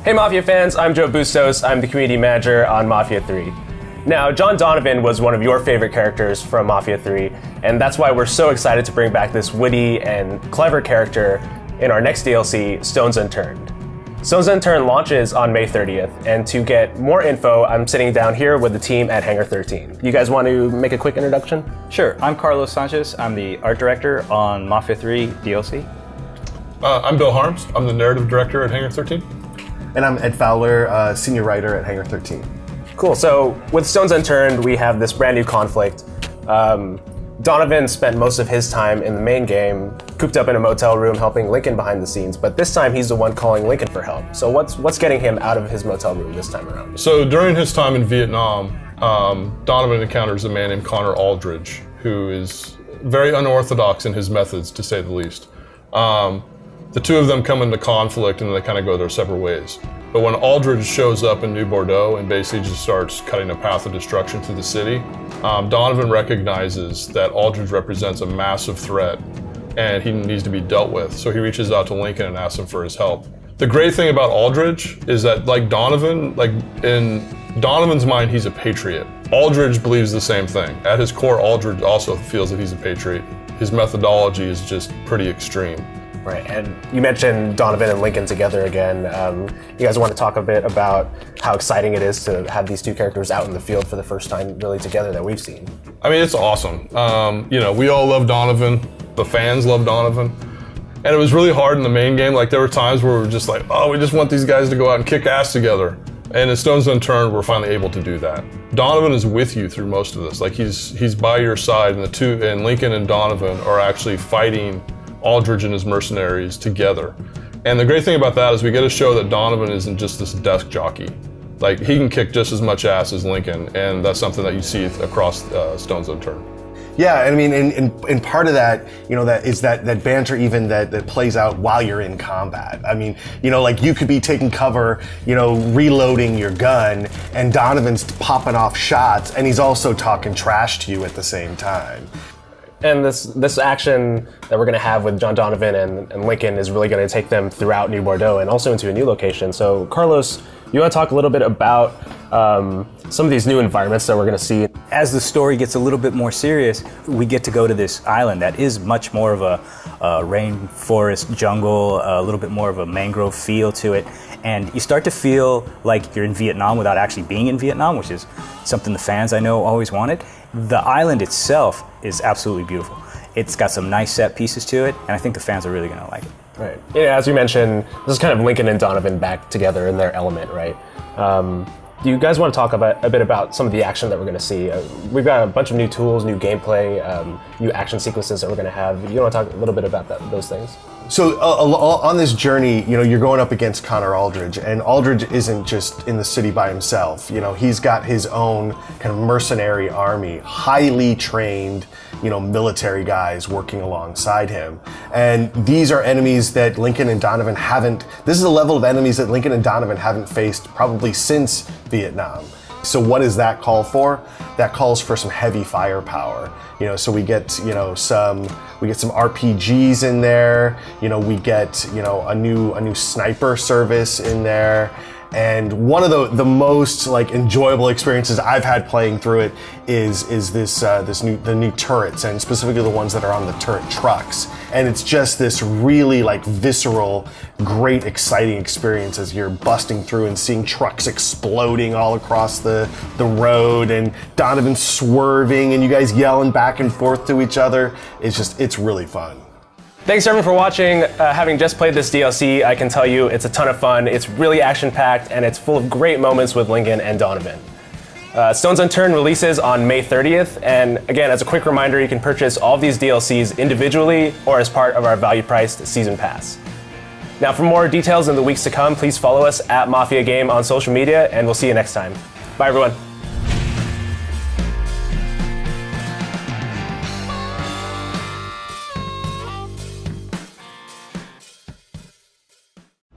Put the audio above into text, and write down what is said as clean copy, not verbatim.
Hey Mafia fans, I'm Joe Bustos. I'm the community manager on Mafia 3. Now, John Donovan was one of your favorite characters from Mafia 3, and that's why we're so excited to bring back this witty and clever character in our next DLC, Stones Unturned. Stones Unturned launches on May 30th, and to get more info, I'm sitting down here with the team at Hangar 13. You guys want to make a quick introduction? Sure, I'm Carlos Sanchez. I'm the art director on Mafia 3 DLC. I'm Bill Harms. I'm the narrative director at Hangar 13. And I'm Ed Fowler, senior writer at Hangar 13. Cool, so with Stones Unturned, we have this brand new conflict. Donovan spent most of his time in the main game, cooped up in a motel room helping Lincoln behind the scenes, but this time he's the one calling Lincoln for help. So what's getting him out of his motel room this time around? So during his time in Vietnam, Donovan encounters a man named Connor Aldridge, who is very unorthodox in his methods, to say the least. The two of them come into conflict and they kind of go their separate ways. But when Aldridge shows up in New Bordeaux and basically just starts cutting a path of destruction through the city, Donovan recognizes that Aldridge represents a massive threat and he needs to be dealt with. So he reaches out to Lincoln and asks him for his help. The great thing about Aldridge is that, like Donovan, like in Donovan's mind, he's a patriot. Aldridge believes the same thing. At his core, Aldridge also feels that he's a patriot. His methodology is just pretty extreme. Right, and you mentioned Donovan and Lincoln together again. You guys want to talk a bit about how exciting it is to have these two characters out in the field for the first time really together that we've seen? I mean, it's awesome. We all love Donovan. The fans love Donovan. And it was really hard in the main game. Like, there were times where we were just like, oh, we just want these guys to go out and kick ass together. And in Stones Unturned, we're finally able to do that. Donovan is with you through most of this. Like, he's by your side, and Lincoln and Donovan are actually fighting Aldridge and his mercenaries together. And the great thing about that is we get to show that Donovan isn't just this desk jockey. Like, he can kick just as much ass as Lincoln, and that's something that you see across Stones Unturned. Yeah, I mean, and part of that, that is that banter even that plays out while you're in combat. I mean, like you could be taking cover, reloading your gun, and Donovan's popping off shots, and he's also talking trash to you at the same time. And this action that we're going to have with John Donovan and Lincoln is really going to take them throughout New Bordeaux and also into a new location. So Carlos, you want to talk a little bit about some of these new environments that we're going to see? As the story gets a little bit more serious, we get to go to this island that is much more of a rainforest jungle, a little bit more of a mangrove feel to it. And you start to feel like you're in Vietnam without actually being in Vietnam, which is something the fans I know always wanted. The island itself is absolutely beautiful. It's got some nice set pieces to it, and I think the fans are really going to like it. Right. Yeah, as you mentioned, this is kind of Lincoln and Donovan back together in their element, right? Do you guys want to talk a bit about some of the action that we're going to see? We've got a bunch of new tools, new gameplay, new action sequences that we're going to have. You want to talk a little bit about those things? So on this journey, you're going up against Connor Aldridge, and Aldridge isn't just in the city by himself. He's got his own kind of mercenary army, highly trained, military guys working alongside him. And these are enemies that Lincoln and Donovan haven't, this is a level of enemies that Lincoln and Donovan haven't faced probably since Vietnam. So what does that call for? That calls for some heavy firepower. So we get, some RPGs in there. We get, a new sniper service in there. And one of the most enjoyable experiences I've had playing through it is the new turrets, and specifically the ones that are on the turret trucks. And it's just this really visceral, great, exciting experience as you're busting through and seeing trucks exploding all across the road, and Donovan swerving, and you guys yelling back and forth to each other. It's really fun. Thanks everyone for watching. Having just played this DLC, I can tell you it's a ton of fun. It's really action-packed, and it's full of great moments with Lincoln and Donovan. Stones Unturned releases on May 30th, and again, as a quick reminder, you can purchase all of these DLCs individually or as part of our value-priced season pass. Now, for more details in the weeks to come, please follow us at Mafia Game on social media, and we'll see you next time. Bye, everyone.